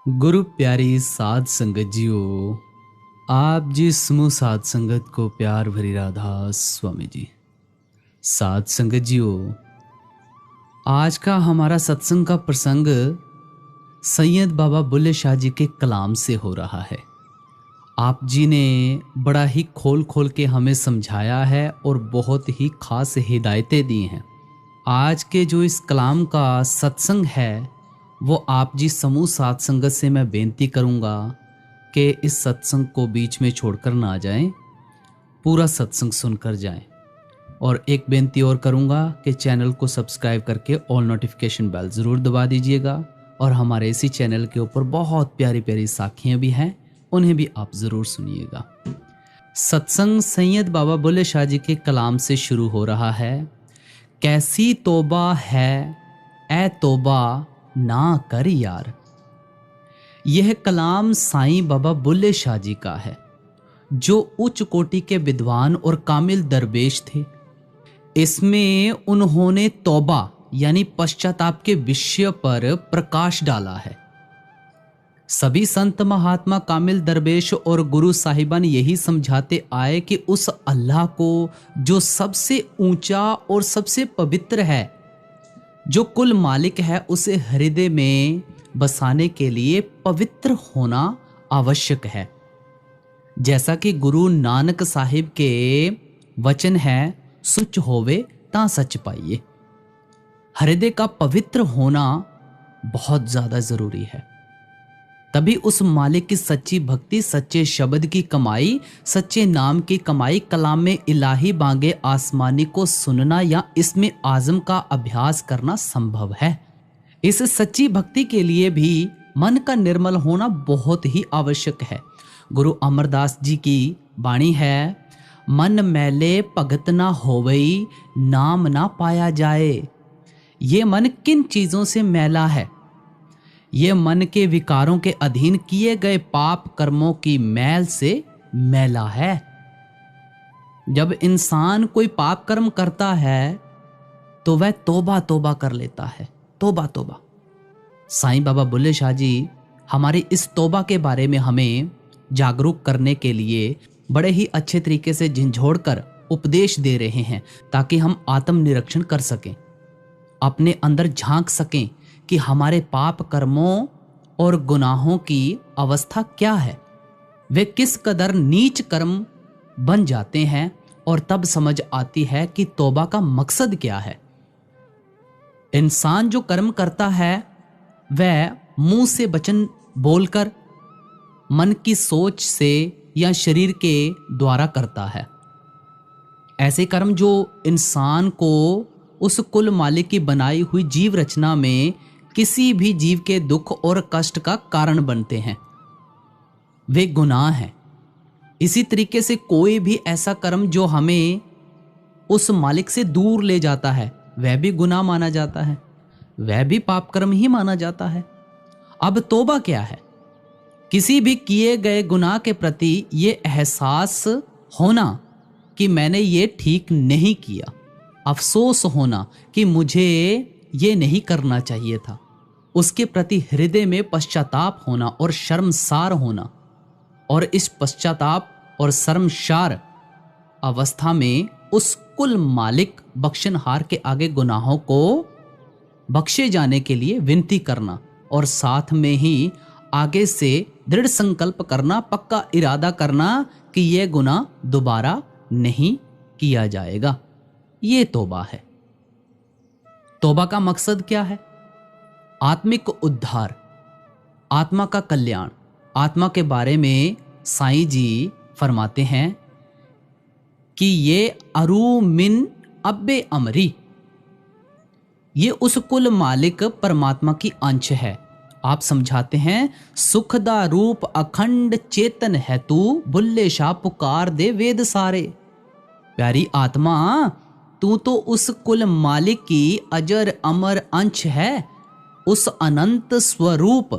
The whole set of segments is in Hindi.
गुरु प्यारी साध संगत जियो, आप जी समूह साध संगत को प्यार भरी राधा स्वामी जी। साध संगत जियो, आज का हमारा सत्संग का प्रसंग सैयद बाबा बुल्ले शाह जी के कलाम से हो रहा है। आप जी ने बड़ा ही खोल खोल के हमें समझाया है और बहुत ही खास हिदायतें दी हैं। आज के जो इस कलाम का सत्संग है वो आप जी समूह साध संगत से मैं बेनती करूंगा कि इस सत्संग को बीच में छोड़कर ना जाएं, पूरा सत्संग सुनकर जाएं। और एक बेनती और करूंगा कि चैनल को सब्सक्राइब करके ऑल नोटिफिकेशन बेल ज़रूर दबा दीजिएगा। और हमारे इसी चैनल के ऊपर बहुत प्यारी प्यारी साखियाँ भी हैं, उन्हें भी आप ज़रूर सुनिएगा। सत्संग सैयद बाबा बुल्ले शाह जी के कलाम से शुरू हो रहा है। कैसी तौबा है ए तौबा ना कर यार। यह कलाम साईं बाबा बुल्ले शाह जी का है, जो उच्च कोटि के विद्वान और कामिल दरवेश थे। इसमें उन्होंने तौबा यानी पश्चाताप के विषय पर प्रकाश डाला है। सभी संत महात्मा कामिल दरवेश और गुरु साहिबान यही समझाते आए कि उस अल्लाह को जो सबसे ऊंचा और सबसे पवित्र है, जो कुल मालिक है, उसे हृदय में बसाने के लिए पवित्र होना आवश्यक है। जैसा कि गुरु नानक साहिब के वचन है, सुच होवे ता सच पाइए। हृदय का पवित्र होना बहुत ज्यादा जरूरी है। तभी उस मालिक की सच्ची भक्ति, सच्चे शब्द की कमाई, सच्चे नाम की कमाई, कलाम में इलाही बांगे आसमानी को सुनना या इसमें आज़म का अभ्यास करना संभव है। इस सच्ची भक्ति के लिए भी मन का निर्मल होना बहुत ही आवश्यक है। गुरु अमरदास जी की वाणी है, मन मैले भगत ना होवई, नाम ना पाया जाए। ये मन किन चीजों से मैला है? ये मन के विकारों के अधीन किए गए पाप कर्मों की मैल से मैला है। जब इंसान कोई पाप कर्म करता है तो वह तौबा तौबा कर लेता है। तौबा तौबा। साईं बाबा बुल्ले शाह जी हमारी इस तौबा के बारे में हमें जागरूक करने के लिए बड़े ही अच्छे तरीके से झंझोड़कर उपदेश दे रहे हैं, ताकि हम आत्मनिरीक्षण कर सकें, अपने अंदर झांक सकें कि हमारे पाप कर्मों और गुनाहों की अवस्था क्या है, वे किस कदर नीच कर्म बन जाते हैं, और तब समझ आती है कि तौबा का मकसद क्या है। इंसान जो कर्म करता है वह मुंह से वचन बोलकर, मन की सोच से या शरीर के द्वारा करता है। ऐसे कर्म जो इंसान को उस कुल मालिक की बनाई हुई जीव रचना में किसी भी जीव के दुख और कष्ट का कारण बनते हैं, वे गुनाह हैं। इसी तरीके से कोई भी ऐसा कर्म जो हमें उस मालिक से दूर ले जाता है, वह भी गुनाह माना जाता है, वह भी पाप कर्म ही माना जाता है। अब तौबा क्या है? किसी भी किए गए गुनाह के प्रति ये एहसास होना कि मैंने ये ठीक नहीं किया, अफसोस होना कि मुझे ये नहीं करना चाहिए था, उसके प्रति हृदय में पश्चाताप होना और शर्मसार होना। और इस पश्चाताप और शर्मसार अवस्था में उस कुल मालिक बख्शनहार के आगे गुनाहों को बख्शे जाने के लिए विनती करना, और साथ में ही आगे से दृढ़ संकल्प करना, पक्का इरादा करना कि यह गुनाह दोबारा नहीं किया जाएगा। ये तौबा है। तौबा का मकसद क्या है? आत्मिक उद्धार, आत्मा का कल्याण। आत्मा के बारे में साईं जी फरमाते हैं कि ये अरु मिन अब्बे अमरी, ये उस कुल मालिक परमात्मा की अंश है। आप समझाते हैं, सुखदा रूप अखंड चेतन है तू, बुल्ले शाह पुकार दे वेद सारे। प्यारी आत्मा, तू तो उस कुल मालिक की अजर अमर अंश है, उस अनंत स्वरूप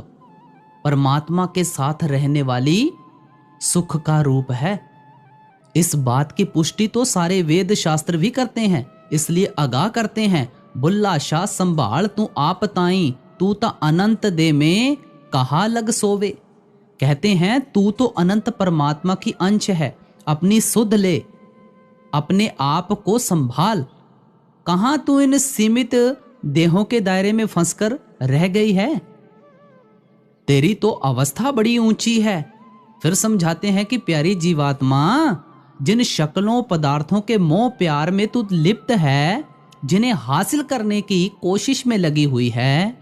परमात्मा के साथ रहने वाली सुख का रूप है। इस बात की पुष्टि तो सारे वेद शास्त्र भी करते हैं, इसलिए आगाह करते हैं, बुल्ला शाह संभाल तू आप ताई, तू ता अनंत दे में कहा लग सोवे। कहते हैं तू तो अनंत परमात्मा की अंश है, अपनी सुध ले, अपने आप को संभाल। कहां तू इन सीमित देहों के दायरे में फंसकर रह गई है? तेरी तो अवस्था बड़ी ऊंची है। फिर समझाते हैं कि प्यारी जीवात्मा, जिन शक्लों पदार्थों के मोह प्यार में तू लिप्त है, जिन्हें हासिल करने की कोशिश में लगी हुई है,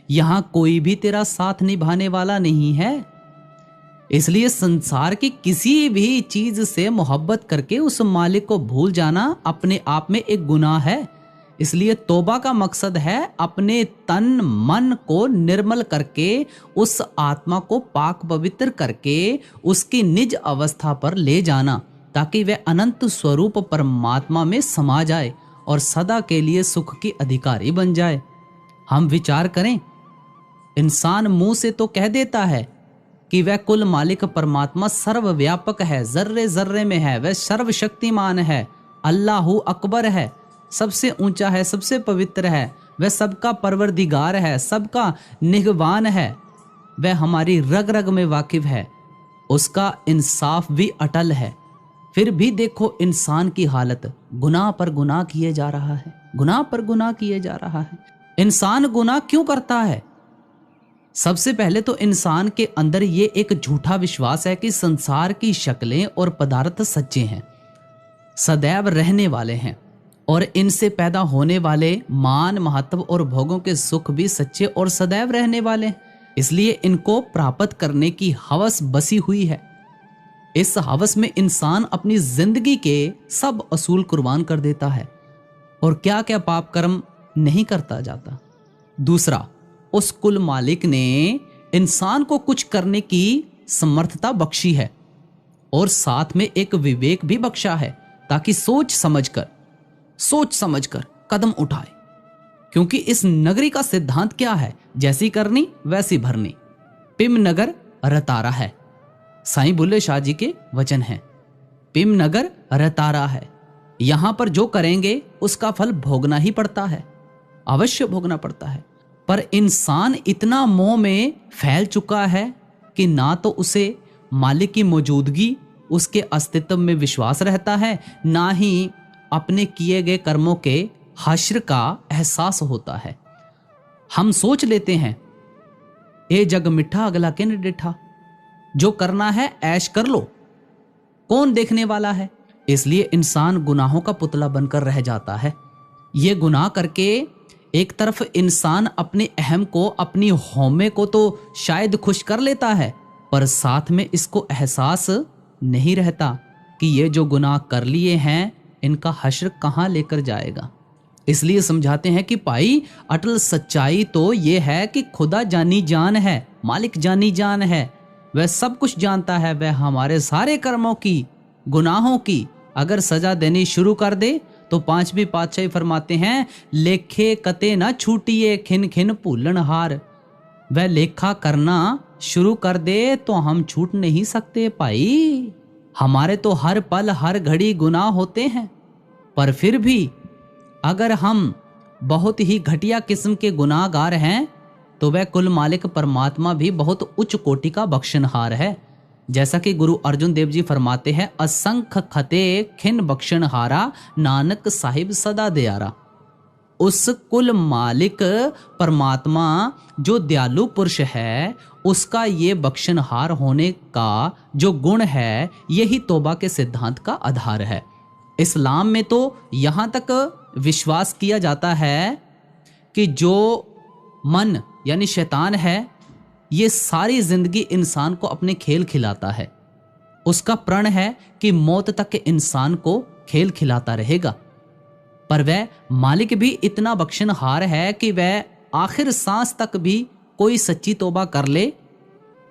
यहां कोई भी तेरा साथ निभाने वाला नहीं है। इसलिए संसार की किसी भी चीज से मोहब्बत करके उस मालिक को भूल जाना अपने आप में एक गुनाह है। इसलिए तौबा का मकसद है अपने तन मन को निर्मल करके, उस आत्मा को पाक पवित्र करके उसकी निज अवस्था पर ले जाना, ताकि वह अनंत स्वरूप परमात्मा में समा जाए और सदा के लिए सुख की अधिकारी बन जाए। हम विचार करें, इंसान मुंह से तो कह देता है कि वह कुल मालिक परमात्मा सर्वव्यापक है, जर्रे जर्रे में है, वह सर्वशक्तिमान है, अल्लाहु अकबर है, सबसे ऊंचा है, सबसे पवित्र है, वह सबका परवरदिगार है, सबका निगवान है, वह हमारी रग रग में वाकिफ है, उसका इंसाफ भी अटल है। फिर भी देखो इंसान की हालत, गुनाह पर गुनाह किए जा रहा है, गुनाह पर गुनाह किए जा रहा है। इंसान गुनाह क्यों करता है? सबसे पहले तो इंसान के अंदर ये एक झूठा विश्वास है कि संसार की शक्लें और पदार्थ सच्चे हैं, सदैव रहने वाले हैं, और इनसे पैदा होने वाले मान महत्व और भोगों के सुख भी सच्चे और सदैव रहने वाले हैं। इसलिए इनको प्राप्त करने की हवस बसी हुई है। इस हवस में इंसान अपनी जिंदगी के सब असूल कुर्बान कर देता है और क्या क्या पाप कर्म नहीं करता जाता। दूसरा, उस कुल मालिक ने इंसान को कुछ करने की समर्थता बख्शी है और साथ में एक विवेक भी बख्शा है, ताकि सोच समझकर कदम उठाए। क्योंकि इस नगरी का सिद्धांत क्या है? जैसी करनी वैसी भरनी। पिम नगर रतारा है, साईं बुल्ले शाह जी के वचन हैं। पिम नगर रतारा है, यहां पर जो करेंगे उसका फल भोगना ही पड़ता है, अवश्य भोगना पड़ता है। पर इंसान इतना मोह में फैल चुका है कि ना तो उसे मालिक की मौजूदगी, उसके अस्तित्व में विश्वास रहता है, ना ही अपने किए गए कर्मों के हश्र का एहसास होता है। हम सोच लेते हैं, ए जग मिठा अगला किन डिठा, जो करना है ऐश कर लो, कौन देखने वाला है। इसलिए इंसान गुनाहों का पुतला बनकर रह जाता है। ये गुनाह करके एक तरफ इंसान अपने अहम को, अपनी हौमे को तो शायद खुश कर लेता है, पर साथ में इसको एहसास नहीं रहता कि ये जो गुनाह कर लिए हैं इनका हश्र कहाँ लेकर जाएगा। इसलिए समझाते हैं कि भाई, अटल सच्चाई तो ये है कि खुदा जानी जान है, मालिक जानी जान है, वह सब कुछ जानता है। वह हमारे सारे कर्मों की, गुनाहों की अगर सजा देनी शुरू कर दे तो पांचवी पातशाही फरमाते हैं, लेखे कते ना छूटिए खिन खिन भूलन हार। वह लेखा करना शुरू कर दे तो हम छूट नहीं सकते भाई। हमारे तो हर पल हर घड़ी गुनाह होते हैं, पर फिर भी अगर हम बहुत ही घटिया किस्म के गुनाहगार हैं तो वह कुल मालिक परमात्मा भी बहुत उच्च कोटि का बख्शनहार है। जैसा कि गुरु अर्जुन देव जी फरमाते हैं, असंख्य खते खिन बख्शनहारा, नानक साहिब सदा दयारा। उस कुल मालिक परमात्मा जो दयालु पुरुष है, उसका ये बख्शनहार होने का जो गुण है, यही तौबा के सिद्धांत का आधार है। इस्लाम में तो यहाँ तक विश्वास किया जाता है कि जो मन यानी शैतान है, ये सारी जिंदगी इंसान को अपने खेल खिलाता है। उसका प्रण है कि मौत तक इंसान को खेल खिलाता रहेगा, पर वह मालिक भी इतना बख्शनहार है कि वह आखिर सांस तक भी कोई सच्ची तौबा कर ले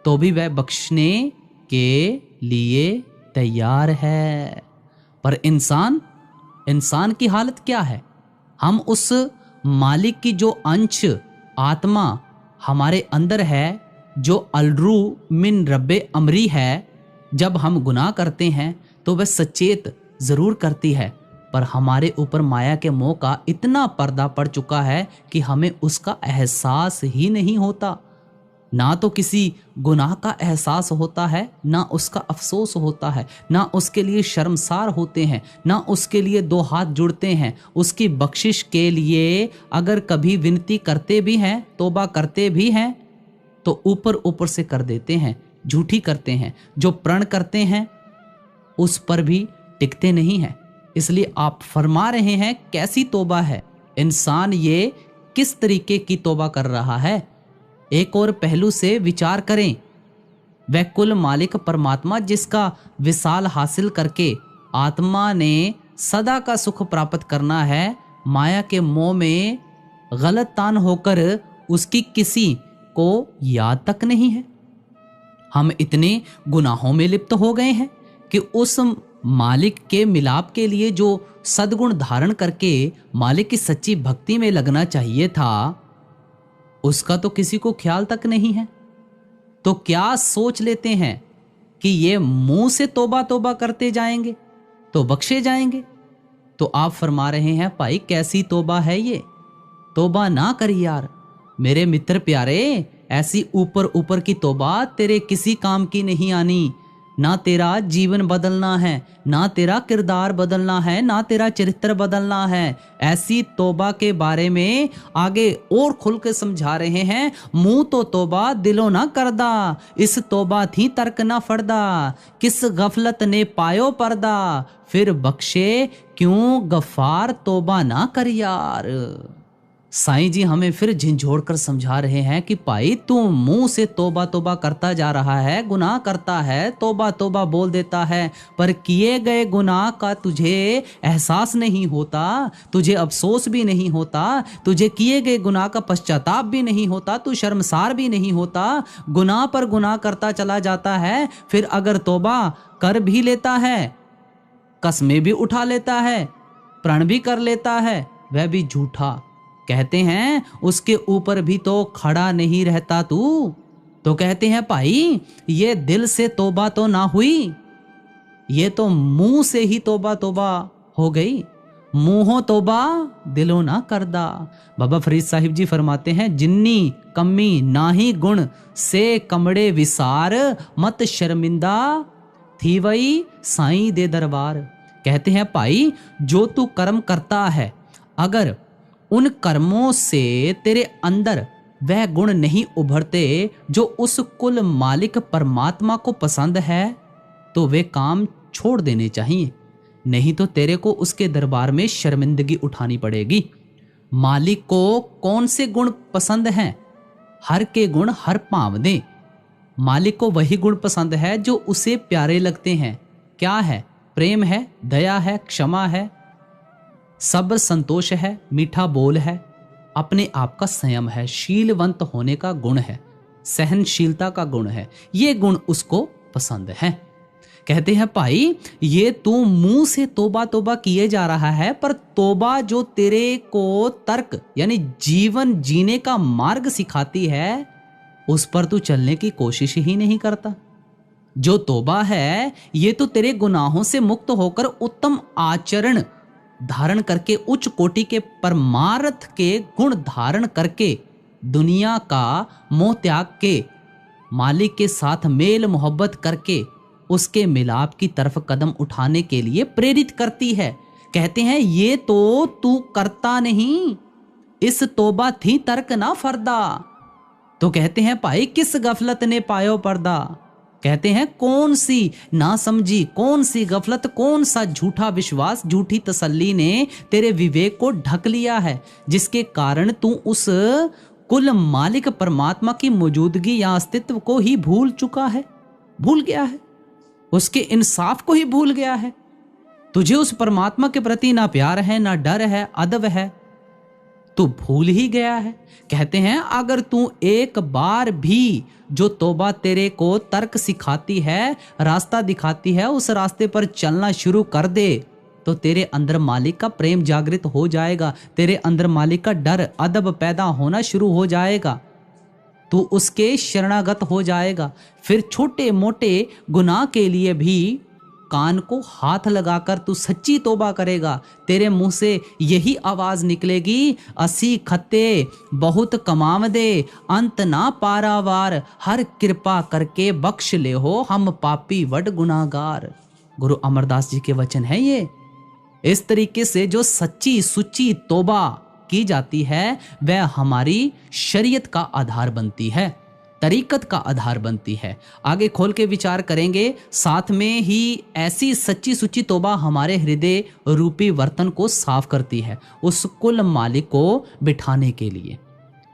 तो भी वह बख्शने के लिए तैयार है। पर इंसान की हालत क्या है? हम उस मालिक की जो अंश आत्मा हमारे अंदर है, जो अलरू मिन रब्बे अमरी है, जब हम गुनाह करते हैं तो वह सचेत जरूर करती है, पर हमारे ऊपर माया के मोह का इतना पर्दा पड़ चुका है कि हमें उसका एहसास ही नहीं होता। ना तो किसी गुनाह का एहसास होता है, ना उसका अफसोस होता है, ना उसके लिए शर्मसार होते हैं, ना उसके लिए दो हाथ जुड़ते हैं। उसकी बख्शिश के लिए अगर कभी विनती करते भी हैं, तौबा करते भी हैं, तो ऊपर ऊपर से कर देते हैं, झूठी करते हैं। जो प्रण करते हैं उस पर भी टिकते नहीं हैं। इसलिए आप फरमा रहे हैं कैसी तौबा है, इंसान ये किस तरीके की तौबा कर रहा है। एक और पहलू से विचार करें। वह कुल मालिक परमात्मा जिसका विशाल हासिल करके आत्मा ने सदा का सुख प्राप्त करना है, माया के मोह में गलत तान होकर उसकी किसी को याद तक नहीं है। हम इतने गुनाहों में लिप्त हो गए हैं कि उस मालिक के मिलाप के लिए जो सद्गुण धारण करके मालिक की सच्ची भक्ति में लगना चाहिए था, उसका तो किसी को ख्याल तक नहीं है। तो क्या सोच लेते हैं कि ये मुंह से तौबा तौबा करते जाएंगे तो बख्शे जाएंगे। तो आप फरमा रहे हैं भाई कैसी तौबा है ये, तौबा ना कर यार। मेरे मित्र प्यारे, ऐसी ऊपर ऊपर की तौबा तेरे किसी काम की नहीं आनी। ना तेरा जीवन बदलना है, ना तेरा किरदार बदलना है, ना तेरा चरित्र बदलना है। ऐसी तौबा के बारे में आगे और खुल के समझा रहे हैं। मुंह तो तौबा दिलो ना करदा, इस तौबा थी तर्क ना फरदा, किस गफलत ने पायो पर्दा, फिर बख्शे क्यों गफार तौबा ना कर यार। साईं जी हमें फिर झिंझोड़ कर समझा रहे हैं कि भाई तू मुंह से तौबा तौबा करता जा रहा है, गुनाह करता है, तौबा तौबा बोल देता है, पर किए गए गुनाह का तुझे एहसास नहीं होता, तुझे अफसोस भी नहीं होता, तुझे किए गए गुनाह का पश्चाताप भी नहीं होता, तू शर्मसार भी नहीं होता, गुनाह पर गुनाह करता चला जाता है। फिर अगर तौबा कर भी लेता है, कस्में भी उठा लेता है, प्रण भी कर लेता है, वह भी झूठा। कहते हैं उसके ऊपर भी तो खड़ा नहीं रहता तू। तो कहते हैं भाई ये दिल से तौबा तो ना हुई, ये तो मुंह से ही तौबा तौबा हो गई। मुंहो तौबा दिलो ना करदा। बाबा फरीद साहिब जी फरमाते हैं जिन्नी कमी नाही गुण से कमड़े विसार, मत शर्मिंदा थी वही साईं दे दरबार। कहते हैं भाई जो तू कर्म करता है, अगर उन कर्मों से तेरे अंदर वह गुण नहीं उभरते जो उस कुल मालिक परमात्मा को पसंद है, तो वे काम छोड़ देने चाहिए, नहीं तो तेरे को उसके दरबार में शर्मिंदगी उठानी पड़ेगी। मालिक को कौन से गुण पसंद हैं? हर के गुण हर पावने। मालिक को वही गुण पसंद है जो उसे प्यारे लगते हैं। क्या है? प्रेम है, दया है, क्षमा है, सब्र संतोष है, मीठा बोल है, अपने आप का संयम है, शीलवंत होने का गुण है, सहनशीलता का गुण है। ये गुण उसको पसंद है। कहते हैं भाई ये तू मुंह से तौबा तौबा किए जा रहा है, पर तौबा जो तेरे को तर्क यानी जीवन जीने का मार्ग सिखाती है, उस पर तू चलने की कोशिश ही नहीं करता। जो तौबा है ये तो तेरे गुनाहों से मुक्त होकर उत्तम आचरण धारण करके, उच्च कोटि के परमार्थ के गुण धारण करके, दुनिया का मोह त्याग के, मालिक के साथ मेल मोहब्बत करके उसके मिलाप की तरफ कदम उठाने के लिए प्रेरित करती है। कहते हैं ये तो तू करता नहीं, इस तौबा थी तर्क ना फरदा। तो कहते हैं भाई किस गफलत ने पायो पर्दा। कहते हैं कौन सी ना समझी, कौन सी गफलत, कौन सा झूठा विश्वास, झूठी तसल्ली ने तेरे विवेक को ढक लिया है, जिसके कारण तू उस कुल मालिक परमात्मा की मौजूदगी या अस्तित्व को ही भूल चुका है, भूल गया है, उसके इंसाफ को ही भूल गया है। तुझे उस परमात्मा के प्रति ना प्यार है, ना डर है, अदब है, तू भूल ही गया है। कहते हैं अगर तू एक बार भी जो तौबा तेरे को तर्क सिखाती है, रास्ता दिखाती है, उस रास्ते पर चलना शुरू कर दे, तो तेरे अंदर मालिक का प्रेम जागृत हो जाएगा, तेरे अंदर मालिक का डर अदब पैदा होना शुरू हो जाएगा, तू उसके शरणागत हो जाएगा। फिर छोटे मोटे गुनाह के लिए भी कान को हाथ लगाकर तू सच्ची तौबा करेगा, तेरे मुंह से यही आवाज निकलेगी, असी खत्ते बहुत कमाम दे, अंत ना पारावार, हर कृपा करके बख्श ले हो, हम पापी वड गुनाहगार। गुरु अमरदास जी के वचन है ये। इस तरीके से जो सच्ची सुच्ची तौबा की जाती है वह हमारी शरीयत का आधार बनती है, तरीकत का आधार बनती है। आगे खोल के विचार करेंगे। साथ में ही ऐसी सच्ची सुच्ची तौबा हमारे हृदय रूपी बर्तन को साफ करती है, उस कुल मालिक को बिठाने के लिए।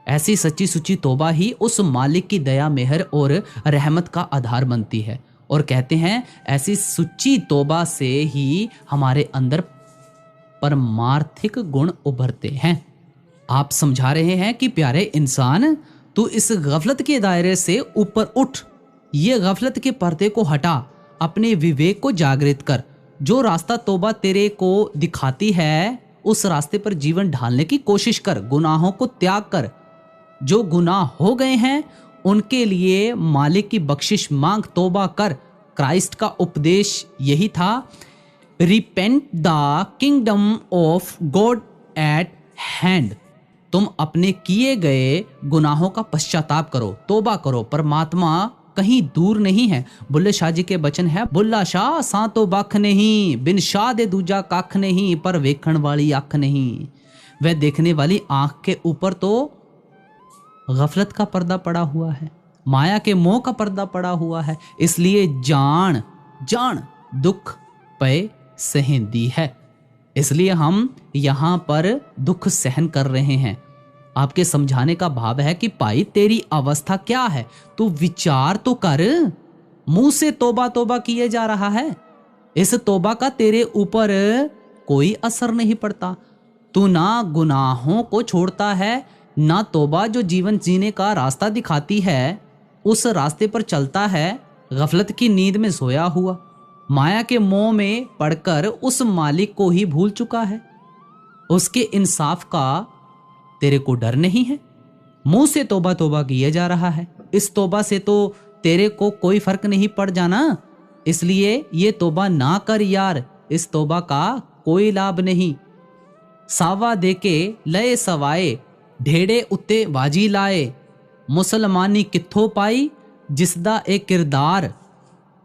ऐसी सच्ची सुच्ची तौबा ही उस मालिक की दया मेहर और रहमत का आधार बनती है। और कहते हैं ऐसी सुच्ची तौबा से ही हमारे अंदर परमार्थिक गुण उभरते हैं। आप समझा रहे हैं कि प्यारे इंसान, तू इस गफलत के दायरे से ऊपर उठ, ये गफलत के पर्दे को हटा, अपने विवेक को जागृत कर। जो रास्ता तौबा तेरे को दिखाती है उस रास्ते पर जीवन ढालने की कोशिश कर, गुनाहों को त्याग कर। जो गुनाह हो गए हैं उनके लिए मालिक की बख्शिश मांग, तौबा कर। क्राइस्ट का उपदेश यही था, repent the kingdom of God eight hand. तुम अपने किए गए गुनाहों का पश्चाताप करो, तौबा करो, परमात्मा कहीं दूर नहीं है। बुल्ले शाह जी के वचन है, बुल्ला शाह सा तो बख नहीं, बिन शाह दे दूजा कख नहीं, पर वेखण वाली आंख नहीं। वह देखने वाली आंख के ऊपर तो गफलत का पर्दा पड़ा हुआ है, माया के मोह का पर्दा पड़ा हुआ है। इसलिए जान जान दुख पे सहंदी है। इसलिए हम यहाँ पर दुख सहन कर रहे हैं। आपके समझाने का भाव है कि भाई तेरी अवस्था क्या है, तू विचार तो कर। मुंह से तौबा तौबा किए जा रहा है, इस तौबा का तेरे ऊपर कोई असर नहीं पड़ता। तू ना गुनाहों को छोड़ता है, ना तौबा जो जीवन जीने का रास्ता दिखाती है उस रास्ते पर चलता है। गफलत की नींद में सोया हुआ, माया के मोह में पड़कर उस मालिक को ही भूल चुका है। उसके इंसाफ का तेरे को डर नहीं है। मुंह से तौबा तौबा किए जा रहा है, इस तौबा से तो तेरे को कोई फर्क नहीं पड़ जाना। इसलिए ये तौबा ना कर यार, इस तौबा का कोई लाभ नहीं। सावा देके लए सवाए, ढेड़े उत्ते बाजी लाए, मुसलमानी कित्थों पाई, जिसदा ए किरदार।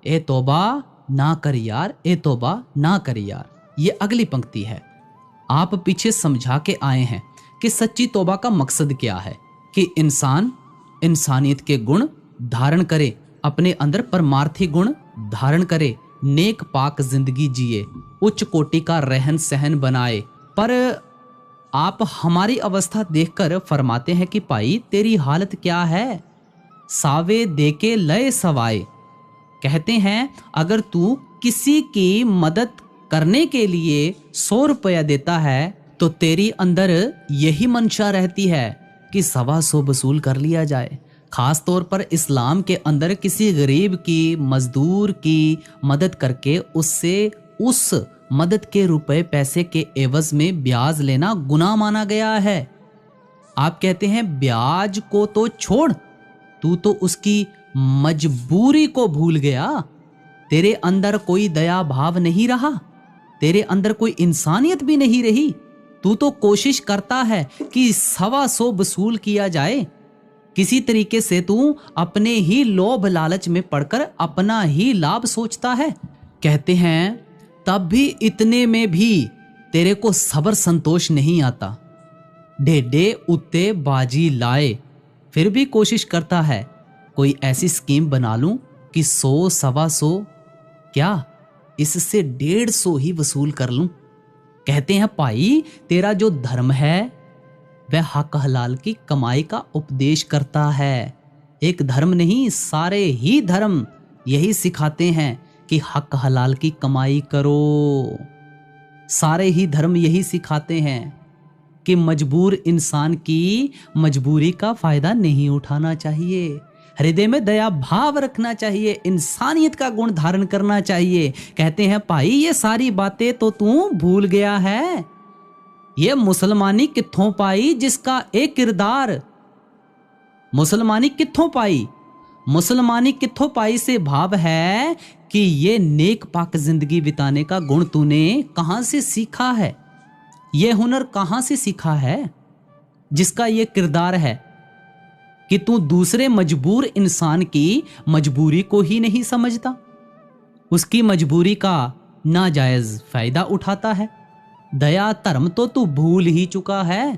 ए तौबा ना कर यार, ए तौबा ना कर यार। ये अगली पंक्ति है। आप पीछे समझा के आए हैं कि सच्ची तौबा का मकसद क्या है, कि इंसान इंसानियत के गुण धारण करे, अपने अंदर परमार्थी गुण धारण करे, नेक पाक जिंदगी जिए, उच्च कोटि का रहन सहन बनाए। पर आप हमारी अवस्था देखकर फरमाते हैं कि भाई तेरी हालत क्या है, सावे देके लय सवाए। कहते हैं अगर तू किसी की मदद करने के लिए 100 रुपया देता है तो तेरी अंदर यही मंशा रहती है कि 125 वसूल कर लिया जाए। खास तौर पर इस्लाम के अंदर किसी गरीब की, मजदूर की मदद करके उससे उस मदद के रुपए पैसे के एवज में ब्याज लेना गुनाह माना गया है। आप कहते हैं ब्याज को तो छोड़, तू तो उसकी मजबूरी को भूल गया। तेरे अंदर कोई दया भाव नहीं रहा, तेरे अंदर कोई इंसानियत भी नहीं रही। तू तो कोशिश करता है कि 125 वसूल किया जाए। किसी तरीके से तू अपने ही लोभ लालच में पड़कर अपना ही लाभ सोचता है। कहते हैं तब भी इतने में भी तेरे को सब्र संतोष नहीं आता। ढेडे उत्ते बाजी लाए, फिर भी कोशिश करता है कोई ऐसी स्कीम बना लूं कि 100 125 क्या इससे 150 ही वसूल कर लूं। कहते हैं भाई तेरा जो धर्म है वह हक हलाल की कमाई का उपदेश करता है। एक धर्म नहीं, सारे ही धर्म यही सिखाते हैं कि हक हलाल की कमाई करो। सारे ही धर्म यही सिखाते हैं कि मजबूर इंसान की मजबूरी का फायदा नहीं उठाना चाहिए, हृदय में दया भाव रखना चाहिए, इंसानियत का गुण धारण करना चाहिए। कहते हैं भाई ये सारी बातें तो तू भूल गया है। ये मुसलमानी कित्थों पाई जिसका एक किरदार। मुसलमानी कित्थों पाई, मुसलमानी कित्थों पाई से भाव है कि ये नेक पाक जिंदगी बिताने का गुण तूने कहां से सीखा है, ये हुनर कहां से सीखा है, जिसका ये किरदार है कि तू दूसरे मजबूर इंसान की मजबूरी को ही नहीं समझता, उसकी मजबूरी का नाजायज फायदा उठाता है। दया धर्म तो तू भूल ही चुका है।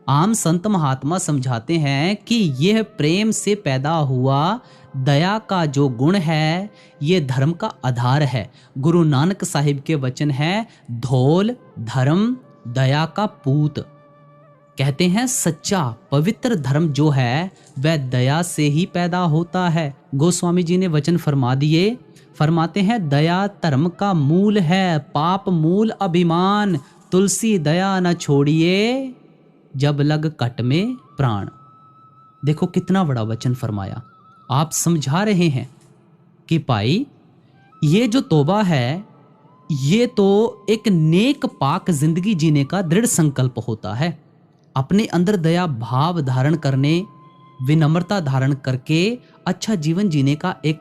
आम संत महात्मा समझाते हैं कि यह प्रेम से पैदा हुआ दया का जो गुण है, ये धर्म का आधार है। गुरु नानक साहिब के वचन है, धौल धर्म दया का पूत। कहते हैं सच्चा पवित्र धर्म जो है वह दया से ही पैदा होता है। गोस्वामी जी ने वचन फरमा दिए, फरमाते हैं दया धर्म का मूल है, पाप मूल अभिमान, तुलसी दया न छोड़िए जब लग कट में प्राण। देखो कितना बड़ा वचन फरमाया। आप समझा रहे हैं कि भाई ये जो तौबा है ये तो एक नेक पाक जिंदगी जीने का दृढ़ संकल्प होता है। अपने अंदर दया भाव धारण करने, विनम्रता धारण करके अच्छा जीवन जीने का एक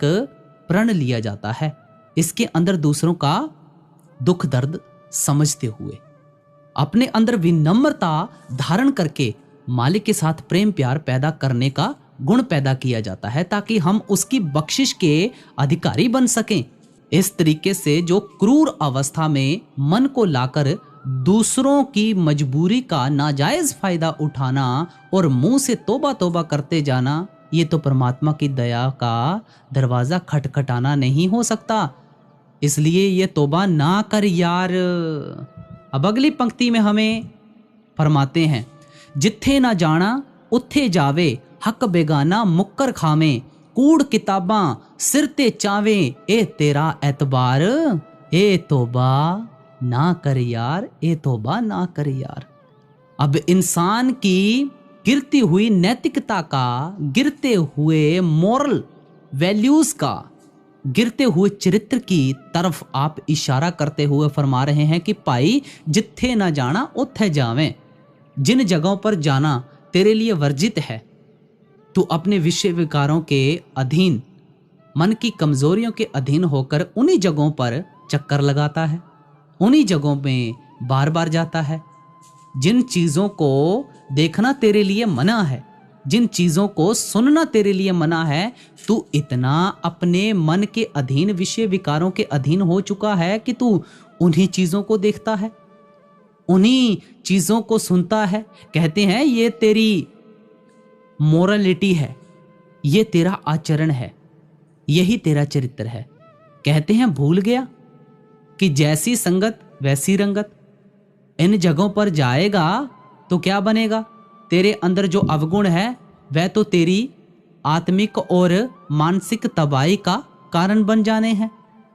प्रण लिया जाता है। इसके अंदर दूसरों का दुख दर्द समझते हुए अपने अंदर विनम्रता धारण करके मालिक के साथ प्रेम प्यार पैदा करने का गुण पैदा किया जाता है, ताकि हम उसकी बख्शिश के अधिकारी बन सकें। इस तरीके से जो क्रूर अवस्था में मन को लाकर दूसरों की मजबूरी का नाजायज फायदा उठाना और मुंह से तौबा तौबा करते जाना, ये तो परमात्मा की दया का दरवाजा खटखटाना नहीं हो सकता। इसलिए ये तौबा ना कर यार। अब अगली पंक्ति में हमें फरमाते हैं, जिथे ना जाना उथे जावे, हक बेगाना मुक्कर खावे, कूड़ किताबां सिर ते चावे, ए तेरा एतबार, ए तौबा ना कर यार, ए तौबा ना कर यार। अब इंसान की गिरती हुई नैतिकता का, गिरते हुए मोरल वैल्यूज का, गिरते हुए चरित्र की तरफ आप इशारा करते हुए फरमा रहे हैं कि भाई जिथे ना जाना उथे जावें। जिन जगहों पर जाना तेरे लिए वर्जित है, तू अपने विषय विकारों के अधीन, मन की कमजोरियों के अधीन होकर उन्हीं जगहों पर चक्कर लगाता है, उन्हीं जगहों में बार बार जाता है। जिन चीजों को देखना तेरे लिए मना है, जिन चीजों को सुनना तेरे लिए मना है, तू इतना अपने मन के अधीन, विषय विकारों के अधीन हो चुका है कि तू उन्हीं चीजों को देखता है, उन्हीं चीजों को सुनता है। कहते हैं ये तेरी मोरलिटी है, ये तेरा आचरण है, यही तेरा चरित्र है। कहते हैं भूल गया कि जैसी संगत वैसी रंगत। इन जगहों पर जाएगा तो क्या बनेगा? तेरे अंदर जो अवगुण है वह तो तेरी आत्मिक और मानसिक तबाही का कारण बन जाने हैं।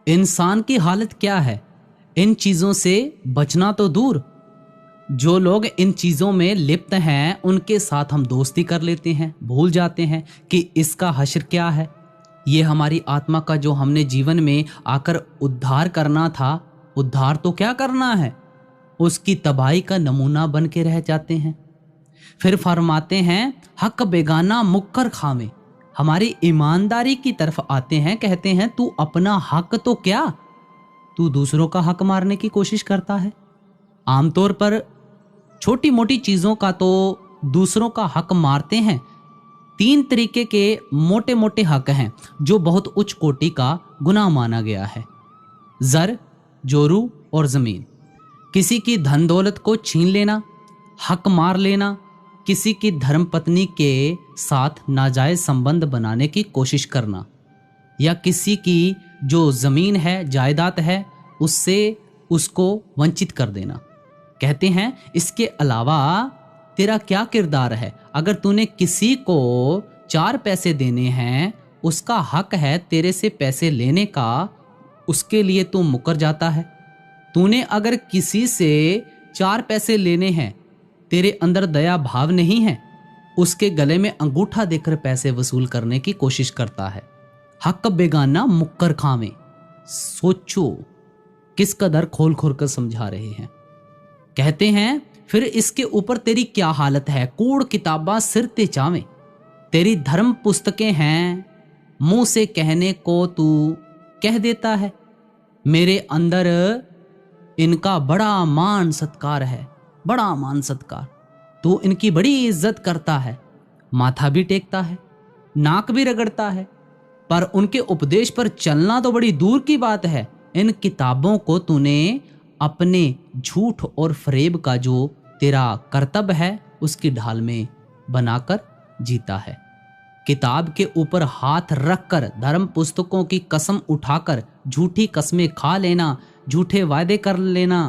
इंसान की हालत क्या है? इन चीजों से बचना तो दूर, जो लोग इन चीजों में लिप्त हैं उनके साथ हम दोस्ती कर लेते हैं, भूल जाते हैं कि इसका हश्र क्या है। ये हमारी आत्मा का जो हमने जीवन में आकर उद्धार करना था, उद्धार तो क्या करना है, उसकी तबाही का नमूना बन के रह जाते हैं। फिर फरमाते हैं हक बेगाना मुक्कर खावे, हमारी ईमानदारी की तरफ आते हैं। कहते हैं तू अपना हक तो क्या, तू दूसरों का हक मारने की कोशिश करता है। आमतौर पर छोटी मोटी चीजों का तो दूसरों का हक मारते हैं। 3 तरीके के मोटे मोटे हक हैं जो बहुत उच्च कोटि का गुनाह माना गया है। जर, जोरू और जमीन। किसी की धन दौलत को छीन लेना, हक मार लेना, किसी की धर्म पत्नी के साथ नाजायज संबंध बनाने की कोशिश करना, या किसी की जो जमीन है, जायदाद है, उससे उसको वंचित कर देना। कहते हैं इसके अलावा तेरा क्या किरदार है? अगर तूने किसी को 4 पैसे देने हैं, उसका हक है तेरे से पैसे लेने का, उसके लिए तू मुकर जाता है। तूने अगर किसी से 4 पैसे लेने हैं, तेरे अंदर दया भाव नहीं है, उसके गले में अंगूठा देकर पैसे वसूल करने की कोशिश करता है। हक बेगाना मुक्कर खावे। सोचो किस कदर खोल खोल कर समझा रहे हैं। कहते हैं फिर इसके ऊपर तेरी क्या हालत है? कूड़ किताबा सिर ते चावे, तेरी धर्म पुस्तकें हैं, मुंह से कहने को तू कह देता है। मेरे अंदर इनका बड़ा मान सत्कार है, बड़ा मान सत्कार। तू इनकी बड़ी इज्जत करता है, माथा भी टेकता है, नाक भी रगड़ता है, पर उनके उपदेश पर चलना तो बड़ी दूर की बात है। इन किताबों को तूने अपने झूठ और फरेब का जो तेरा कर्तव्य है उसकी ढाल में बनाकर जीता है। किताब के ऊपर हाथ रखकर, धर्म पुस्तकों की कसम उठाकर झूठी कस्में खा लेना, झूठे वादे कर लेना,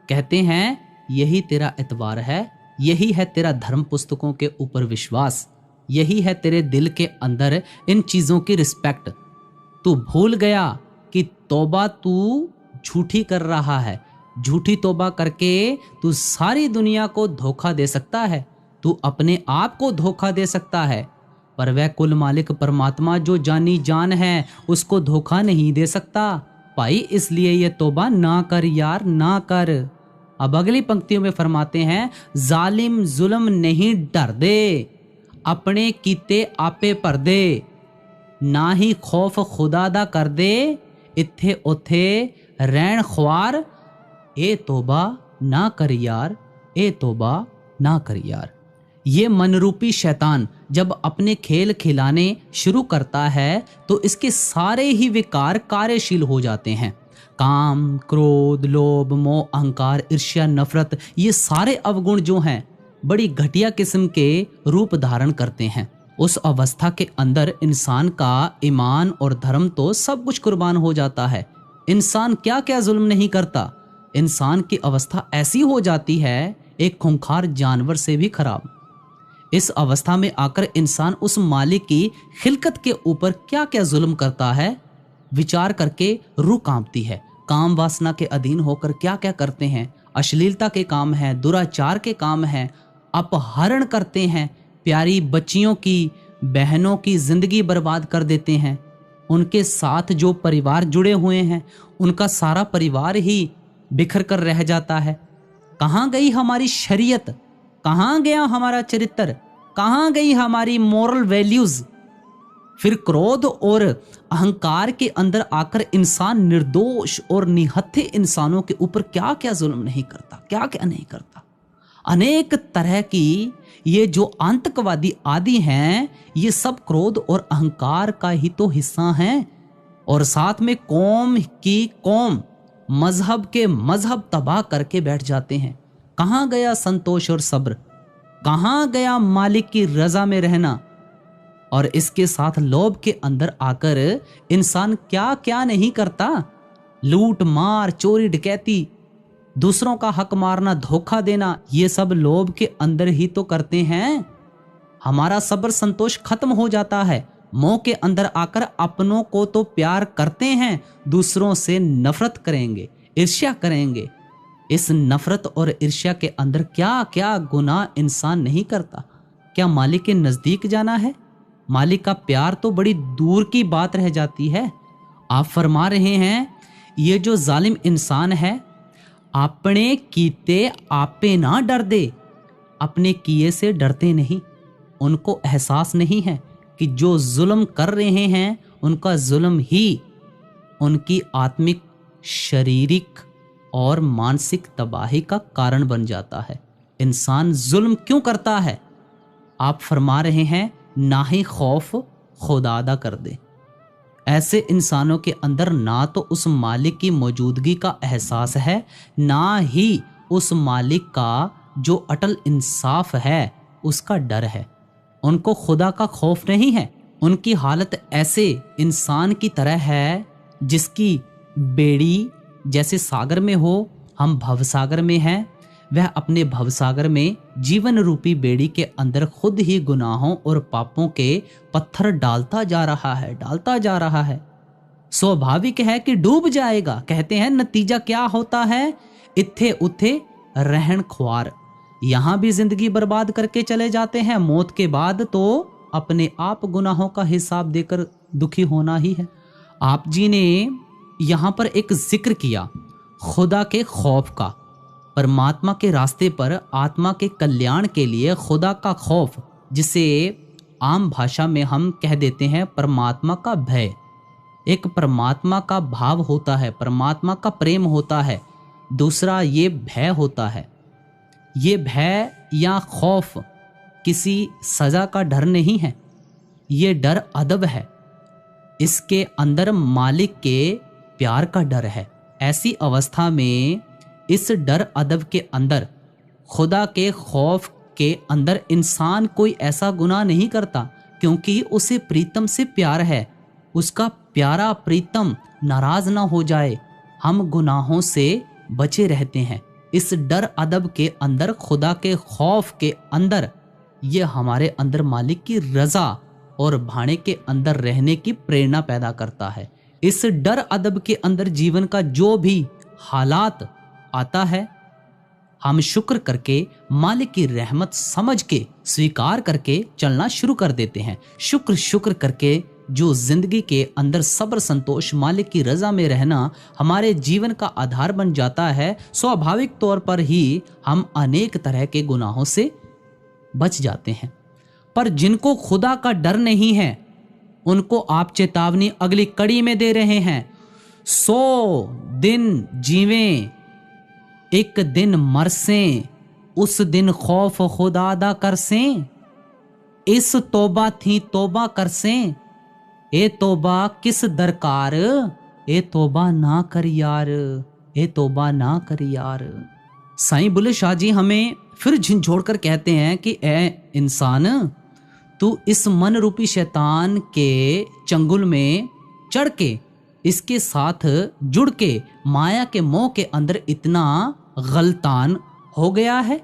कहते हैं यही तेरा एतबार है, यही है तेरा धर्म पुस्तकों के ऊपर विश्वास, यही है तेरे दिल के अंदर इन चीजों की रिस्पेक्ट। तू भूल गया कि तौबा तू झूठी कर रहा है। झूठी तौबा करके तू सारी दुनिया को धोखा दे सकता है, तू अपने आप को धोखा दे सकता है, पर वह कुल मालिक परमात्मा जो जानी जान है उसको धोखा नहीं दे सकता। भाई इसलिए ये तौबा ना कर यार, ना कर। अब अगली पंक्तियों में फरमाते हैं, जालिम जुल्म नहीं डर दे, अपने कीते आपे भर दे, ना ही खौफ खुदा दा कर दे, इत्थे उथे रहन ख्वार, ए तौबा ना कर यार, ए तौबा ना कर यार। ये मनरूपी शैतान जब अपने खेल खिलाने शुरू करता है तो इसके सारे ही विकार कार्यशील हो जाते हैं। काम, क्रोध, लोभ, मोह, अहंकार, ईर्ष्या, नफरत, ये सारे अवगुण जो हैं बड़ी घटिया किस्म के रूप धारण करते हैं। उस अवस्था के अंदर इंसान का ईमान और धर्म तो सब कुछ कुर्बान हो जाता है। इंसान क्या क्या जुल्म नहीं करता। इंसान की अवस्था ऐसी हो जाती है एक खूंखार जानवर से भी खराब। इस अवस्था में आकर इंसान उस मालिक की खिलकत के ऊपर क्या क्या जुल्म करता है, विचार करके रूह कांपती है। काम वासना के अधीन होकर क्या क्या करते हैं, अश्लीलता के काम है, दुराचार के काम है, अपहरण करते हैं, प्यारी बच्चियों की, बहनों की जिंदगी बर्बाद कर देते हैं। उनके साथ जो परिवार जुड़े हुए हैं उनका सारा परिवार ही बिखर कर रह जाता है। कहाँ गई हमारी शरीयत, कहाँ गया हमारा चरित्र, कहाँ गई हमारी मोरल वैल्यूज। फिर क्रोध और अहंकार के अंदर आकर इंसान निर्दोष और निहत्थे इंसानों के ऊपर क्या क्या जुल्म नहीं करता, क्या क्या नहीं करता। अनेक तरह की ये जो आतंकवादी आदि हैं ये सब क्रोध और अहंकार का ही तो हिस्सा हैं। और साथ में कौम की कौम, मजहब के मजहब तबाह करके बैठ जाते हैं। कहाँ गया संतोष और सब्र, कहाँ गया मालिक की रजा में रहना। और इसके साथ लोभ के अंदर आकर इंसान क्या क्या नहीं करता। लूट मार, चोरी डकैती, दूसरों का हक मारना, धोखा देना, ये सब लोभ के अंदर ही तो करते हैं। हमारा सब्र संतोष खत्म हो जाता है। मोह के अंदर आकर अपनों को तो प्यार करते हैं, दूसरों से नफरत करेंगे, ईर्ष्या करेंगे। इस नफरत और ईर्ष्या के अंदर क्या क्या गुनाह इंसान नहीं करता। क्या मालिक के नजदीक जाना है? मालिक का प्यार तो बड़ी दूर की बात रह जाती है। आप फरमा रहे हैं ये जो जालिम इंसान है अपने कीते आपे ना डर दे। अपने किए से डरते नहीं, उनको एहसास नहीं है कि जो जुल्म कर रहे हैं उनका जुल्म ही उनकी आत्मिक, शारीरिक और मानसिक तबाही का कारण बन जाता है। इंसान जुल्म क्यों करता है? आप फरमा रहे हैं ना ही खौफ खुदादा कर दे। ऐसे इंसानों के अंदर ना तो उस मालिक की मौजूदगी का एहसास है, ना ही उस मालिक का जो अटल इंसाफ है उसका डर है। उनको खुदा का खौफ नहीं है। उनकी हालत ऐसे इंसान की तरह है जिसकी बेड़ी जैसे सागर में हो, हम भवसागर में हैं, वह अपने भवसागर में जीवन रूपी बेड़ी के अंदर खुद ही गुनाहों और पापों के पत्थर डालता जा रहा है, डालता जा रहा है। स्वाभाविक है कि डूब जाएगा। कहते हैं नतीजा क्या होता है? इत्थे उथे रहन ख्वार। यहां भी जिंदगी बर्बाद करके चले जाते हैं, मौत के बाद तो अपने आप गुनाहों का हिसाब देकर दुखी होना ही है। आप जी ने यहां पर एक जिक्र किया खुदा के खौफ का। परमात्मा के रास्ते पर आत्मा के कल्याण के लिए खुदा का खौफ, जिसे आम भाषा में हम कह देते हैं परमात्मा का भय। एक परमात्मा का भाव होता है, परमात्मा का प्रेम होता है, दूसरा ये भय होता है। ये भय या खौफ किसी सजा का डर नहीं है, ये डर अदब है। इसके अंदर मालिक के प्यार का डर है। ऐसी अवस्था में इस डर अदब के अंदर, खुदा के खौफ के अंदर इंसान कोई ऐसा गुनाह नहीं करता, क्योंकि उसे प्रीतम से प्यार है। उसका प्यारा प्रीतम नाराज ना हो जाए, हम गुनाहों से बचे रहते हैं। इस डर अदब के अंदर, खुदा के खौफ के अंदर, ये हमारे अंदर मालिक की रजा और भाणे के अंदर रहने की प्रेरणा पैदा करता है। इस डर अदब के अंदर जीवन का जो भी हालात आता है, हम शुक्र करके, मालिक की रहमत समझ के, स्वीकार करके चलना शुरू कर देते हैं। शुक्र करके जो जिंदगी के अंदर सब्र, संतोष, मालिक की रजा में रहना हमारे जीवन का आधार बन जाता है, स्वाभाविक तौर पर ही हम अनेक तरह के गुनाहों से बच जाते हैं। पर जिनको खुदा का डर नहीं है, उनको आप चेतावनी अगली कड़ी में दे रहे हैं। 100 दिन जीवें, एक दिन मरसें, उस दिन खौफ खुदादा करसें। इस तौबा थी तौबा करसें, ए तौबा किस दरकार, ए तौबा ना कर यार, ए तौबा ना कर यार। साईं बुल्ले शाह जी हमें फिर झिझोड़ कर कहते हैं कि ए इंसान, तू इस मन रूपी शैतान के चंगुल में चढ़ के, इसके साथ जुड़ के माया के मोह के अंदर इतना गलतान हो गया है।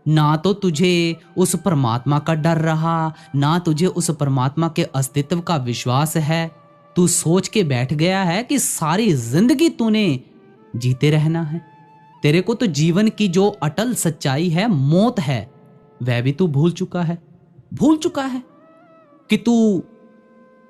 ना तो तुझे उस परमात्मा का डर रहा, ना तुझे उस परमात्मा के अस्तित्व का विश्वास है। तू सोच के बैठ गया है कि सारी जिंदगी तूने जीते रहना है। तेरे को तो जीवन की जो अटल सच्चाई है, मौत है, वह भी तू भूल चुका है कि तू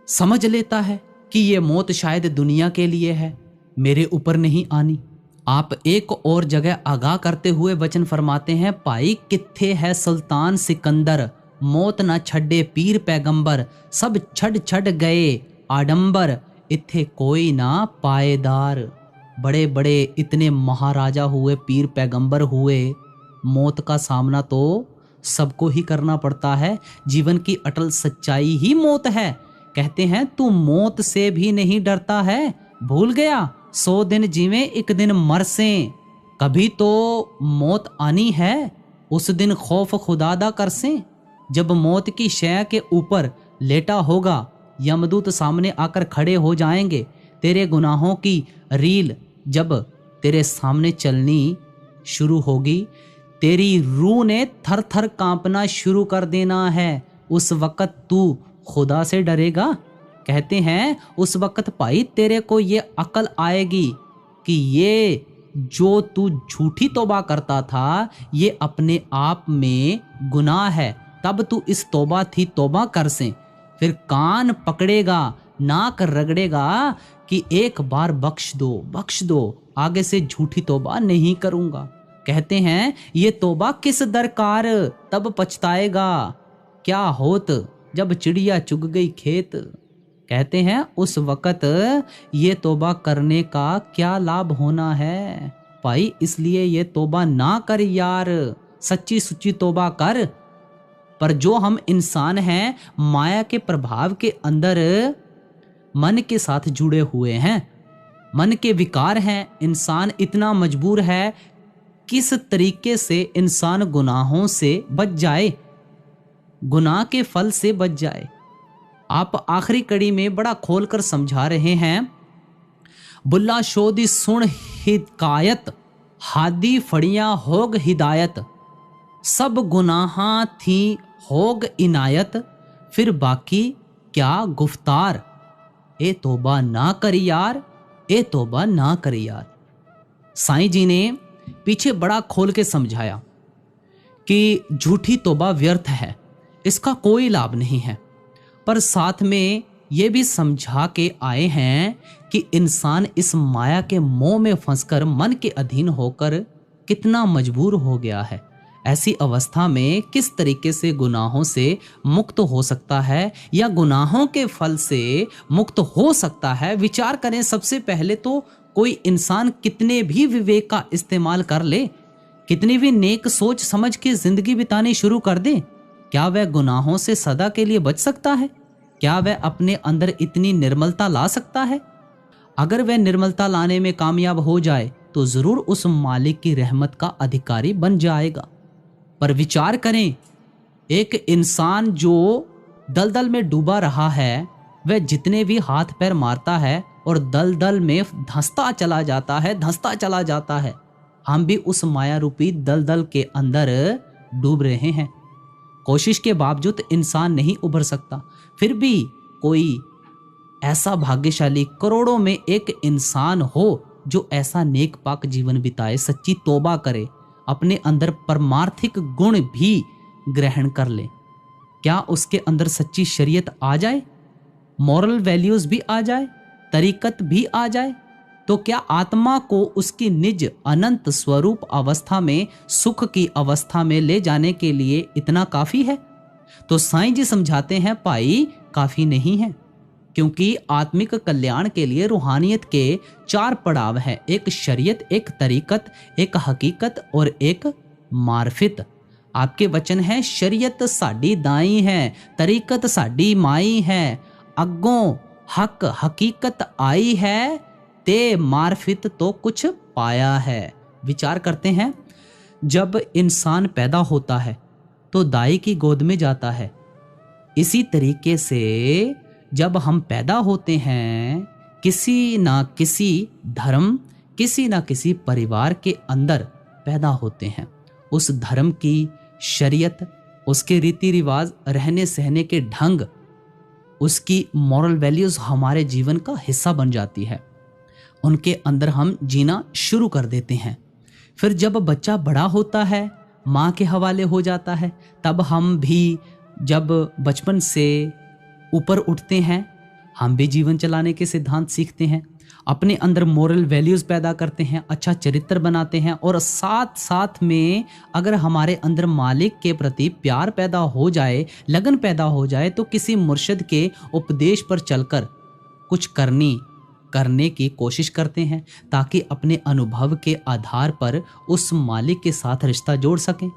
समझ लेता है कि ये मौत शायद दुनिया के लिए है, मेरे ऊपर नहीं आनी। आप एक और जगह आगाह करते हुए वचन फरमाते हैं, भाई कित्थे है सुल्तान सिकंदर, मौत ना छड्डे पीर पैगंबर, सब छड़ गए आडंबर, इत्थे कोई ना पाएदार। बड़े बड़े इतने महाराजा हुए, पीर पैगंबर हुए, मौत का सामना तो सबको ही करना पड़ता है। जीवन की अटल सच्चाई ही मौत है। कहते हैं तू मौत से भी नहीं डरता है, भूल गया 100 दिन जीवें एक दिन मरसें। कभी तो मौत आनी है, उस दिन खौफ खुदादा करसें। जब मौत की शय के ऊपर लेटा होगा, यमदूत सामने आकर खड़े हो जाएंगे। तेरे गुनाहों की रील जब तेरे सामने चलनी शुरू होगी, तेरी रूह ने थर थर कांपना शुरू कर देना है। उस वक़्त तू खुदा से डरेगा। कहते हैं उस वक़्त भाई तेरे को ये अकल आएगी कि ये जो तू झूठी तौबा करता था, ये अपने आप में गुनाह है। तब तू इस तौबा थी तौबा कर से, फिर कान पकड़ेगा, नाक रगड़ेगा कि एक बार बख्श दो, आगे से झूठी तौबा नहीं करूंगा। कहते हैं ये तौबा किस दरकार, तब पछताएगा, क्या होत जब चिड़िया चुग गई खेत। कहते हैं उस वक़्त ये तौबा करने का क्या लाभ होना है भाई, इसलिए ये तौबा ना कर यार, सच्ची सुच्ची तौबा कर। पर जो हम इंसान हैं, माया के प्रभाव के अंदर मन के साथ जुड़े हुए हैं, मन के विकार हैं। इंसान इतना मजबूर है, किस तरीके से इंसान गुनाहों से बच जाए, गुनाह के फल से बच जाए। आप आखिरी कड़ी में बड़ा खोलकर समझा रहे हैं, बुल्ला शोदी सुन हिकायत, हादी फड़ियां होग हिदायत, सब गुनाहां थी होग इनायत, फिर बाकी क्या गुफ्तार, ए तौबा ना कर यार, ए तौबा ना कर यार। साईं जी ने पीछे बड़ा खोल के समझाया कि झूठी तौबा व्यर्थ है, इसका कोई लाभ नहीं है। पर साथ में ये भी समझा के आए हैं कि इंसान इस माया के मोह में फंसकर, मन के अधीन होकर कितना मजबूर हो गया है। ऐसी अवस्था में किस तरीके से गुनाहों से मुक्त हो सकता है या गुनाहों के फल से मुक्त हो सकता है, विचार करें। सबसे पहले तो कोई इंसान कितने भी विवेक का इस्तेमाल कर ले, कितनी भी नेक सोच समझ के जिंदगी बितानी शुरू कर दे, क्या वह गुनाहों से सदा के लिए बच सकता है? क्या वह अपने अंदर इतनी निर्मलता ला सकता है? अगर वह निर्मलता लाने में कामयाब हो जाए तो जरूर उस मालिक की रहमत का अधिकारी बन जाएगा। पर विचार करें, एक इंसान जो दलदल में डूबा रहा है, वह जितने भी हाथ पैर मारता है और दलदल में धंसता चला जाता है। हम भी उस माया रूपी दलदल के अंदर डूब रहे हैं। कोशिश के बावजूद इंसान नहीं उभर सकता। फिर भी कोई ऐसा भाग्यशाली करोड़ों में एक इंसान हो जो ऐसा नेक पाक जीवन बिताए, सच्ची तौबा करे, अपने अंदर परमार्थिक गुण भी ग्रहण कर ले। क्या उसके अंदर सच्ची शरीयत आ जाए, मॉरल वैल्यूज भी आ जाए, तरीकत भी आ जाए, तो क्या आत्मा को उसकी निज अनंत स्वरूप अवस्था में, सुख की अवस्था में ले जाने के लिए इतना काफी है? तो साईं जी समझाते हैं, भाई काफी नहीं है, क्योंकि आत्मिक कल्याण के लिए रूहानियत के 4 पड़ाव हैं। एक शरीयत, एक तरीकत, एक हकीकत और एक मार्फित। आपके वचन है, शरीयत साडी दाई है, तरीकत साडी माई है, अग्गों हक हकीकत आई है, ते मार्फित तो कुछ पाया है। विचार करते हैं, जब इंसान पैदा होता है तो दाई की गोद में जाता है। इसी तरीके से जब हम पैदा होते हैं, किसी ना किसी धर्म, किसी ना किसी परिवार के अंदर पैदा होते हैं। उस धर्म की शरीयत, उसके रीति रिवाज, रहने सहने के ढंग, उसकी मॉरल वैल्यूज हमारे जीवन का हिस्सा बन जाती है। उनके अंदर हम जीना शुरू कर देते हैं। फिर जब बच्चा बड़ा होता है, माँ के हवाले हो जाता है, तब हम भी जब बचपन से ऊपर उठते हैं, हम भी जीवन चलाने के सिद्धांत सीखते हैं, अपने अंदर मोरल वैल्यूज पैदा करते हैं, अच्छा चरित्र बनाते हैं, और साथ साथ में अगर हमारे अंदर मालिक के प्रति प्यार पैदा हो जाए, लगन पैदा हो जाए, तो किसी मुर्शिद के उपदेश पर चलकर कुछ करने की कोशिश करते हैं, ताकि अपने अनुभव के आधार पर उस मालिक के साथ रिश्ता जोड़ सकें।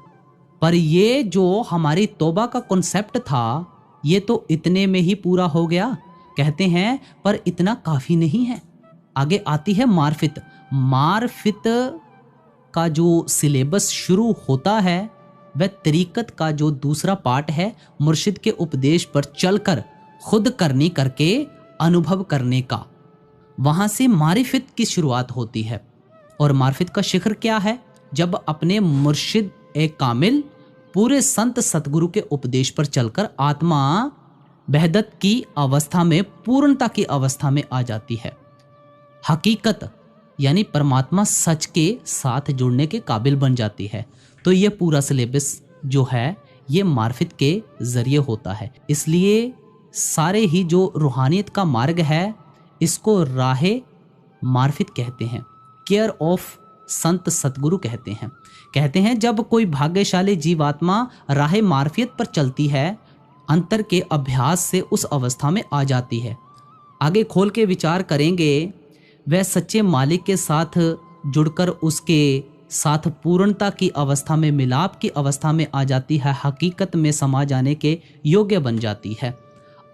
पर ये जो हमारी तौबा का कॉन्सेप्ट था, ये तो इतने में ही पूरा हो गया, कहते हैं, पर इतना काफी नहीं है। आगे आती है मार्फित। मार्फित का जो सिलेबस शुरू होता है, वह तरीकत का जो दूसरा पार्ट है, मुर्शिद के उपदेश पर चलकर खुद करनी करके अनुभव करने का, वहां से मारिफत की शुरुआत होती है। और मार्फित का शिखर क्या है? जब अपने मुर्शिद एक कामिल पूरे संत सतगुरु के उपदेश पर चलकर आत्मा वहदत की अवस्था में, पूर्णता की अवस्था में आ जाती है। हकीकत यानी परमात्मा सच के साथ जुड़ने के काबिल बन जाती है। तो ये पूरा सिलेबस जो है, ये मार्फित के जरिए होता है। इसलिए सारे ही जो रूहानियत का मार्ग है, इसको राहे मार्फित कहते हैं, केयर ऑफ संत सतगुरु कहते हैं। जब कोई भाग्यशाली जीवात्मा राहे मार्फियत पर चलती है, अंतर के अभ्यास से उस अवस्था में आ जाती है। आगे खोल के विचार करेंगे, वह सच्चे मालिक के साथ जुड़कर उसके साथ पूर्णता की अवस्था में, मिलाप की अवस्था में आ जाती है, हकीकत में समा जाने के योग्य बन जाती है,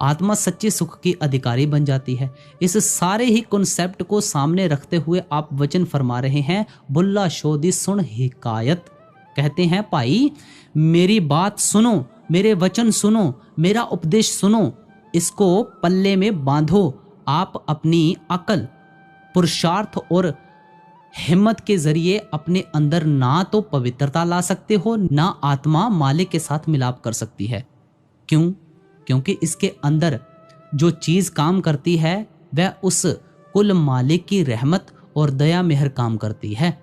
आत्मा सच्चे सुख की अधिकारी बन जाती है। इस सारे ही कॉन्सेप्ट को सामने रखते हुए आप वचन फरमा रहे हैं, बुल्ला शोदी सुन हिकायत। कहते हैं, भाई मेरी बात सुनो, मेरे वचन सुनो, मेरा उपदेश सुनो, इसको पल्ले में बांधो। आप अपनी अकल, पुरुषार्थ और हिम्मत के जरिए अपने अंदर ना तो पवित्रता ला सकते हो, ना आत्मा मालिक के साथ मिलाप कर सकती है। क्यों? क्योंकि इसके अंदर जो चीज काम करती है, वह उस कुल मालिक की रहमत और दया मेहर काम करती है।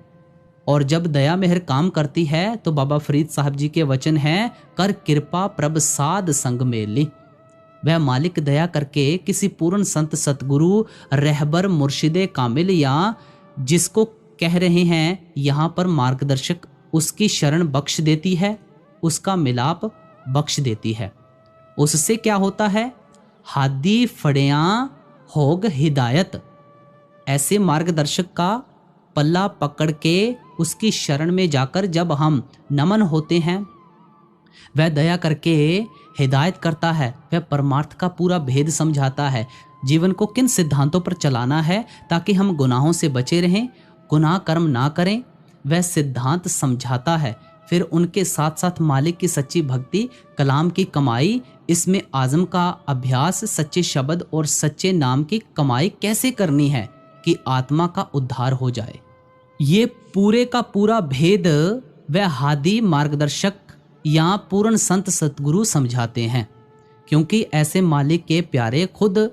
और जब दया मेहर काम करती है तो बाबा फरीद साहब जी के वचन हैं, कर कृपा प्रभ साध संग मेली। वह मालिक दया करके किसी पूर्ण संत सतगुरु, रहबर, मुर्शिदे कामिल, या जिसको कह रहे हैं यहाँ पर मार्गदर्शक उसकी शरण बख्श देती है, उसका मिलाप बख्श देती है। उससे क्या होता है? हादी फड़ियां होग हिदायत। ऐसे मार्गदर्शक का पल्ला पकड़ के उसकी शरण में जाकर जब हम नमन होते हैं, वह दया करके हिदायत करता है, वह परमार्थ का पूरा भेद समझाता है, जीवन को किन सिद्धांतों पर चलाना है ताकि हम गुनाहों से बचे रहें, गुनाह कर्म ना करें, वह सिद्धांत समझाता है। फिर उनके साथ साथ मालिक की सच्ची भक्ति, कलाम की कमाई, इसमें आज़म का अभ्यास, सच्चे शब्द और सच्चे नाम की कमाई कैसे करनी है कि आत्मा का उद्धार हो जाए। ये पूरे का पूरा भेद वह हादी मार्गदर्शक या पूर्ण संत सतगुरु समझाते हैं, क्योंकि ऐसे मालिक के प्यारे खुद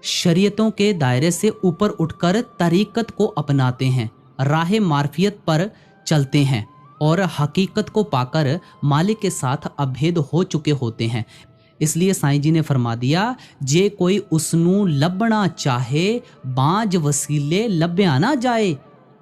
शरीयतों के दायरे से ऊपर उठकर तरीकत को अपनाते हैं, राह मार्फियत पर चलते हैं और हकीकत को पाकर मालिक के साथ अभेद हो चुके होते हैं। इसलिए साईं जी ने फरमा दिया, जे कोई उसनू लभना चाहे बांझ वसीले लभ्या ना जाए।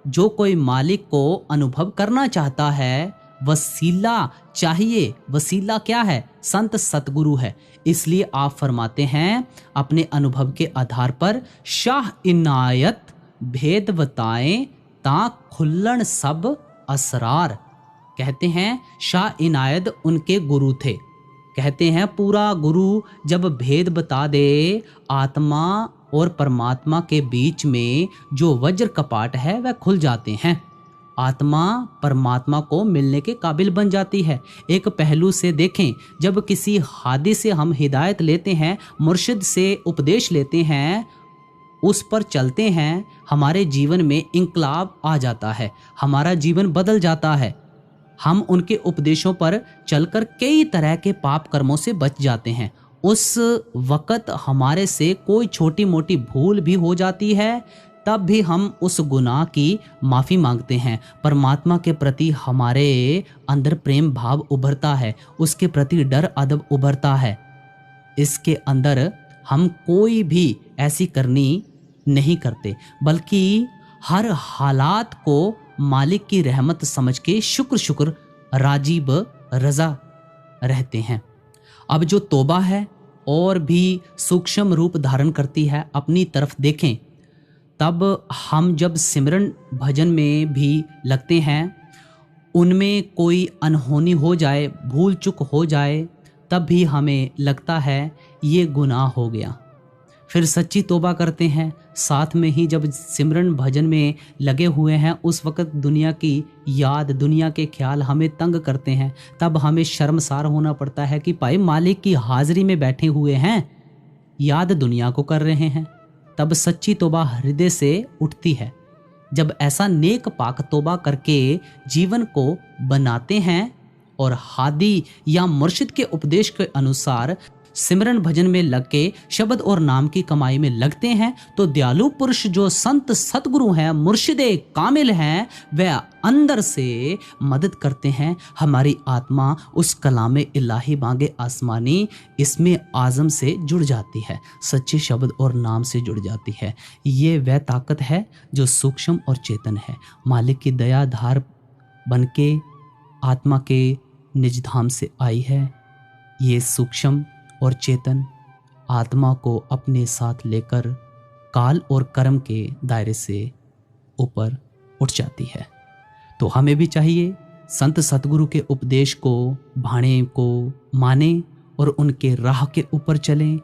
जो कोई मालिक को अनुभव करना चाहता है, वसीला चाहिए। वसीला क्या है? संत सतगुरु है। इसलिए आप फरमाते हैं अपने अनुभव के आधार पर, शाह इनायत भेद बताएं ता खुल्लन सब असरार। कहते हैं शाह इनायत उनके गुरु थे। कहते हैं पूरा गुरु जब भेद बता दे आत्मा और परमात्मा के बीच में जो वज्र कपाट है वह खुल जाते हैं। आत्मा परमात्मा को मिलने के काबिल बन जाती है। एक पहलू से देखें, जब किसी हादी से हम हिदायत लेते हैं, मुर्शिद से उपदेश लेते हैं, उस पर चलते हैं, हमारे जीवन में इंकलाब आ जाता है, हमारा जीवन बदल जाता है। हम उनके उपदेशों पर चलकर कई तरह के पाप कर्मों से बच जाते हैं। उस वक़्त हमारे से कोई छोटी मोटी भूल भी हो जाती है, तब भी हम उस गुनाह की माफ़ी मांगते हैं। परमात्मा के प्रति हमारे अंदर प्रेम भाव उभरता है, उसके प्रति डर अदब उभरता है। इसके अंदर हम कोई भी ऐसी करनी नहीं करते, बल्कि हर हालात को मालिक की रहमत समझ के शुक्र राजीब रज़ा रहते हैं। अब जो तौबा है और भी सूक्ष्म रूप धारण करती है, अपनी तरफ देखें, तब हम जब सिमरन भजन में भी लगते हैं, उनमें कोई अनहोनी हो जाए, भूल चूक हो जाए, तब भी हमें लगता है ये गुनाह हो गया। फिर सच्ची तौबा करते हैं। साथ में ही जब सिमरन भजन में लगे हुए हैं, उस वक़्त दुनिया की याद, दुनिया के ख्याल हमें तंग करते हैं, तब हमें शर्मसार होना पड़ता है कि भाई मालिक की हाज़िरी में बैठे हुए हैं, याद दुनिया को कर रहे हैं। तब सच्ची तौबा हृदय से उठती है। जब ऐसा नेक पाक तौबा करके जीवन को बनाते हैं और हादी या मुर्शिद के उपदेश के अनुसार सिमरन भजन में लग के शब्द और नाम की कमाई में लगते हैं, तो दयालु पुरुष जो संत सतगुरु हैं, मुर्शिदे कामिल हैं, वह अंदर से मदद करते हैं। हमारी आत्मा उस कलामे इलाही बांगे आसमानी इसमें आज़म से जुड़ जाती है, सच्चे शब्द और नाम से जुड़ जाती है। ये वह ताकत है जो सूक्ष्म और चेतन है, मालिक की दया धार बन के आत्मा के निज धाम से आई है। ये सूक्ष्म और चेतन आत्मा को अपने साथ लेकर काल और कर्म के दायरे से ऊपर उठ जाती है। तो हमें भी चाहिए संत सतगुरु के उपदेश को, भाणे को माने और उनके राह के ऊपर चलें,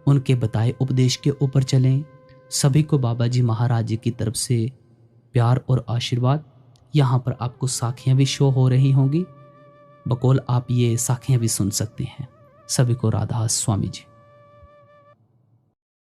उनके बताए उपदेश के ऊपर चलें। सभी को बाबा जी महाराज जी की तरफ से प्यार और आशीर्वाद। यहाँ पर आपको साखियाँ भी शो हो रही होंगी, बकौल आप ये साखियाँ भी सुन सकते हैं। सभी को राधा स्वामी जी।